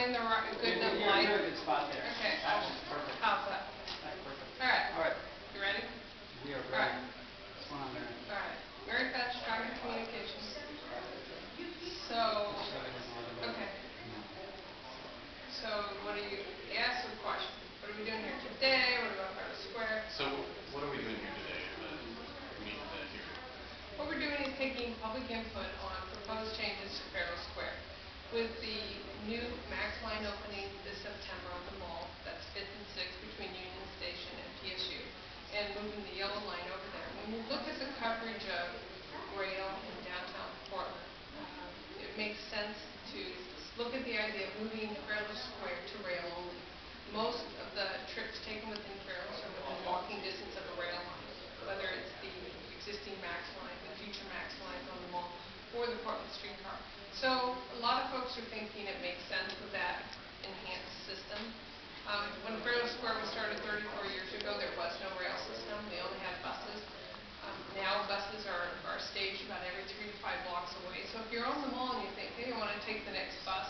in the right, good enough light? You're in a good spot there. Okay. That's just perfect. How's that? That's perfect. Alright. Alright. You ready? We are ready. Alright. What's going on, Mary? Alright. Mary Fetsch, TriMet's Communications. So, okay. So, what are you, ask the question. What are we doing here today? What about Fareless Square? So, what are we doing here today in the meeting that here? What we're doing is taking public input on proposed changes to Fareless Square. With the new Max line opening this September on the mall, that's 5th and 6th between Union Station and PSU, and moving the yellow line over there. When we look at the coverage of rail in downtown Portland, it makes sense to look at the idea of moving Fareless Square to rail only. Most of the trips taken within Fareless are within walking distance of a rail line, whether it's the existing Max line, the future Max lines on the mall, or the Portland streetcar. So a lot of folks are thinking it makes sense with that enhanced system. When Fareless Square was started 34 years ago, there was no rail system. They only had buses. Now buses are staged about every 3 to 5 blocks away. So if you're on the mall and you think, hey, I want to take the next bus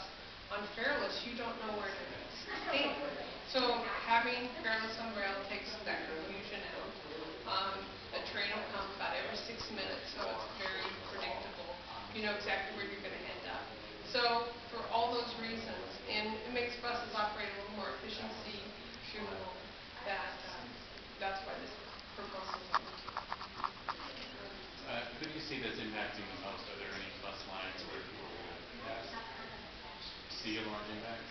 on Fareless, you don't know where to stand. So having Fareless on rail takes that confusion out. A train will come about every 6 minutes, so it's very predictable. You know exactly where you're going to end up. So for all those reasons, and it makes buses operate a little more efficiency, fuel, that's why this proposal is on the table. Who do you see that's impacting the most? Are there any bus lines where people will see a large impact?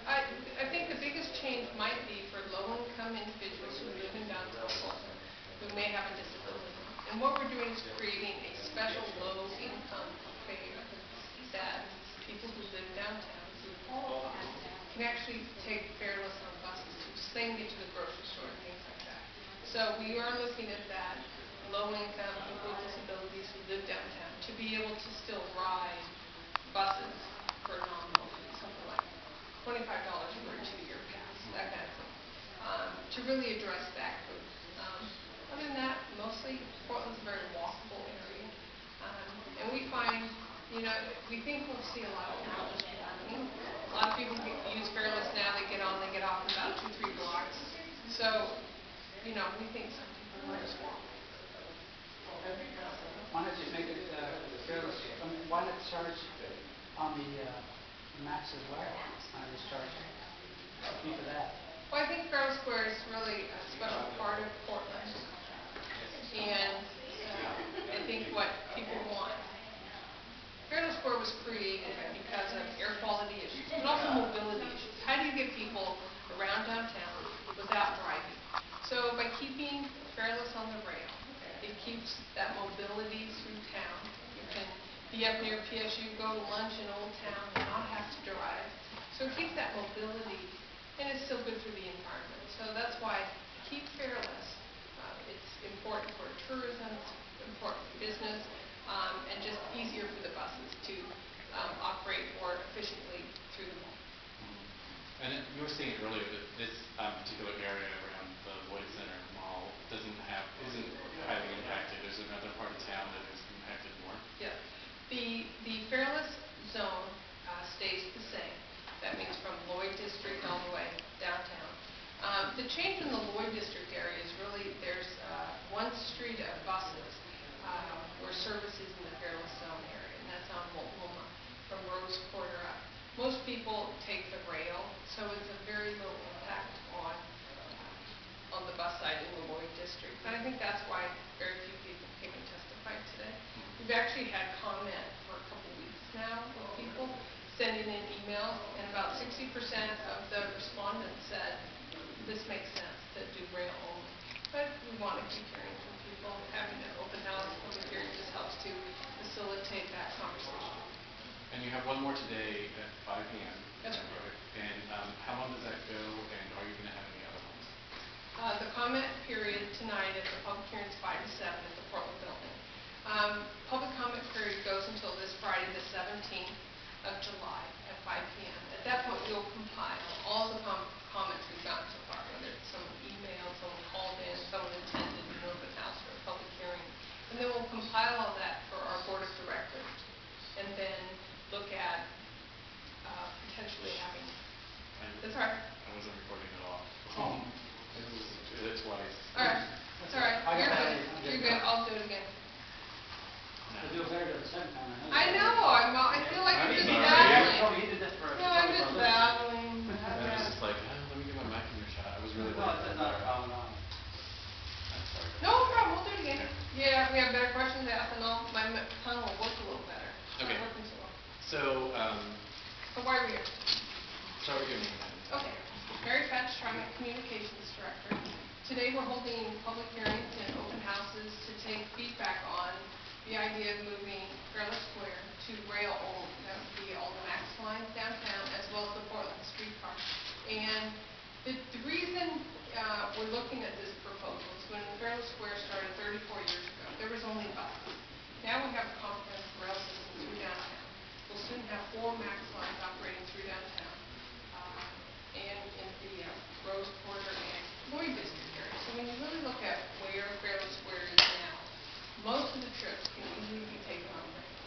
I think the biggest change might be for low-income individuals who live in downtown Portland, who may have a disability. And what we're doing is creating a special low-income fare that people who live downtown who qualify can actually take Fareless on buses to send you to the grocery store and things like that. So we are looking at that low-income people with disabilities who live downtown to be able to still ride buses for nominal, something like $25 for a 2-year pass, that kind of thing, to really address that group. Other than that, mostly Portland's a very walkable area, and we find, we think we'll see a lot of people just walking. A lot of people use Fareless now. They get on, they get off in about 2-3 blocks. So, we think some people will just walk. Why not just make it Fareless? Why not charge on the Max as well? Why not just charge a fee for that? Well, I think Fareless Square is really a special part of Portland, and I think what people want. Fareless Square was created because of air quality issues, but also mobility issues. How do you get people around downtown without driving? So by keeping Fareless on the rail, it keeps that mobility through town. You can be up near PSU, go to lunch in Old Town, and not have to drive. So it keeps that mobility, and it's still good for the environment. So that's why keep Fareless. It's important for tourism, it's important for business, and just easier for the buses to operate more efficiently through the mall. And you were saying earlier that this particular area around the Lloyd Center Mall isn't highly impacted. There's another part of town that is impacted more. Yeah. The Fareless zone stays the same. That means from Lloyd District all the way downtown. The change in the Lloyd District area is really there's one street of buses where services in the Fareless zone area, and that's on Multnomah from Rose Quarter up. Most people take the rail, so it's a very low impact on the bus side in the Lloyd District. And I think that's why very few people came and testified today. We've actually had comment for a couple weeks now with people sending in emails, and about 60% of the respondents said this makes sense to do rail only. But we want to keep hearing from people. Having an open house, public hearing just helps to facilitate that conversation. And you have one more today at 5 p.m. That's right. And how long does that go, and are you going to have any other ones? The comment period tonight at the public hearing is 5 to 7 at the Portland building. Public comment period goes until this Friday, the 17th of July at 5 p.m. At that point, we'll compile all the comments we've gotten so far, whether it's someone emailed, someone called in, someone attended an open house or a public hearing. And then we'll compile all that for our board of directors, and then look at potentially having. I- That's all right. I wasn't recording at all. Oh. It was, did it twice. All right. It's all right. I You're got good. it. You're good. I'll do it again. I do it better the second time. I know. I feel like I'm just sorry. babbling. Oh, you did that for. No, I'm just babbling. And I was just like, let me get my mic in your shot. I was really No, looking it's for not a it. problem at all. I'm sorry. No problem. We'll do it again. Yeah, if we have better questions asked, and my tongue will work a little better. It's Okay. not working so well. So, So why are we here? start with your name then. Okay. Mary Fetsch, TriMet's Communications Director. Today we're holding public hearings and open houses to take feedback on the idea of moving Fareless Square to rail only. That would be all the Max lines downtown as well as the Portland streetcar. And the reason we're looking at this proposal is when Fareless Square started 34 years ago, there was only buses. Now we have a comprehensive rail system through downtown. We'll soon have 4 Max lines operating through downtown and in the Rose Quarter and Lloyd District area. So when you really look at where Fareless Square is now, most of the trips can easily be taken on rail.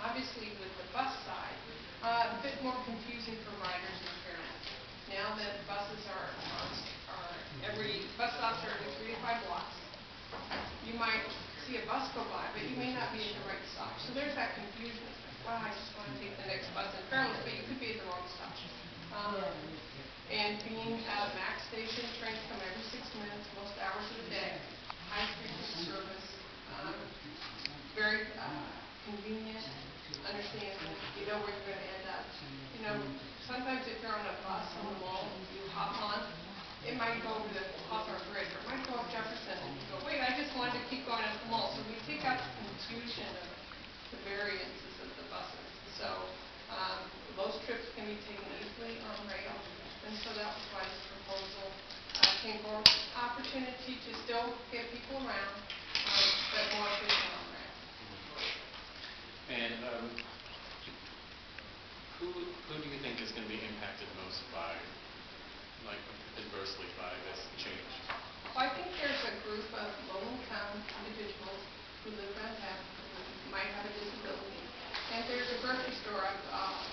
Obviously, with the bus side, a bit more confusing for riders in Fareless. Now that buses every bus stops are every 3 to 5 blocks. You might see a bus go by, but you may not be at the right stop. So there's that confusion. It's like, wow, I just want to take the next bus in Fareless, but you could be at the wrong stop. And being at a Max station, trains come every 6 minutes, most hours of the day. High frequency service, very convenient, understandable. You know where you're going to end up. You know, sometimes if you're on a bus on the mall, you hop on, it might go over the Hawthorne Bridge, or it might go up Jefferson, and you go, wait, I just wanted to keep going up the mall. So we take out the confusion of the variances of the buses. So most trips can be taken easily on rail, and so that was why this proposal came forward. Opportunity to still get people around, but more efficient on rail. And who do you think is going to be impacted most by, like, adversely by this change? Well, I think there's a group of low-income individuals who live downtown who might have a disability. And there's a grocery store up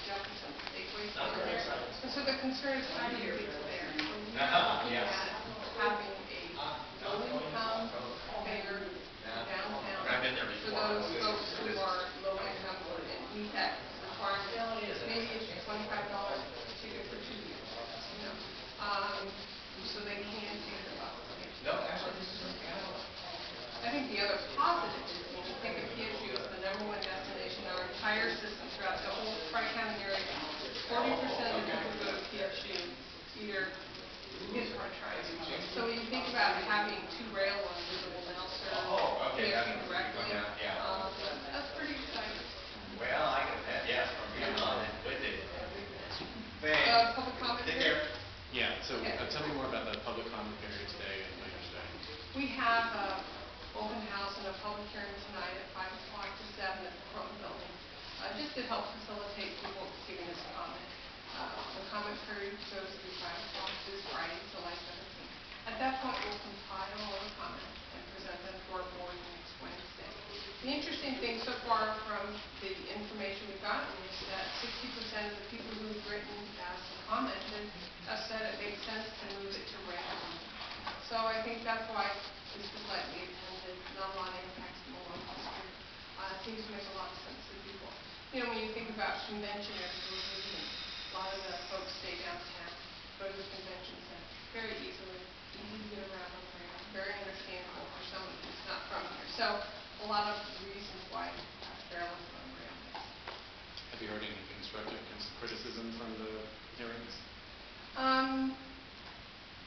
Jefferson, Safeway store there. And so the concern is how do you get to there? So we are looking at having a low-income fair downtown for those folks who are low-income and meet that requirement. Maybe it's $25 ticket for 2 years, you know, so they can take the bus. I think the other positive is when you think of PSU as the #1 destination, our entire system throughout the whole Tri-County area, 40% of the people who go to PSU either hit or try. So when you think about having 2 rail lines that will now serve PSU directly, that's pretty exciting. Well, I can bet, yes, from here on, with it. Public comment period? Yeah, so Okay. tell me more about the public comment period today and later today. We have an open house and a public hearing tonight at 5 o'clock to 7 at the front building, just to help facilitate people giving us comment. The comment period goes through 5 o'clock this Friday, July 17th. At that point, we'll compile all the comments and present them to our board next Wednesday. The interesting thing so far from the information we've gotten is that 60% of the people who've written as a comment have said it makes sense to move it to rail. So I think that's why this was lightly attended, not a lot of impacts from the local street. It seems to make a lot of sense to people. You know, when you think about convention activities, a lot of the folks stay downtown, go to the convention center very easily, easy to get around on rail, very understandable for someone who's not from here. So a lot of reasons why Fareless on rail. Have you heard any constructive criticism from the hearings?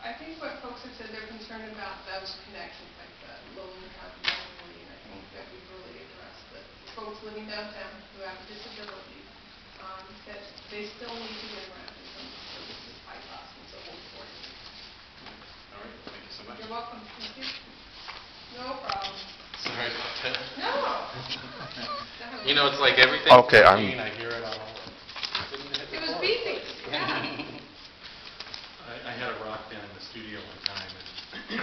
I think what folks have said, they're concerned about those connections, like the low-income elderly, and I think that we've really addressed the folks living downtown who have a disability, that they still need to get around in some of the services, by bus and so forth. All right, thank you so much. You're welcome. Thank you. No problem. Sorry about that. No. You know, it's like everything. Okay, I hear it all. It was beeping. Yeah. I had a rock band in the studio one time, and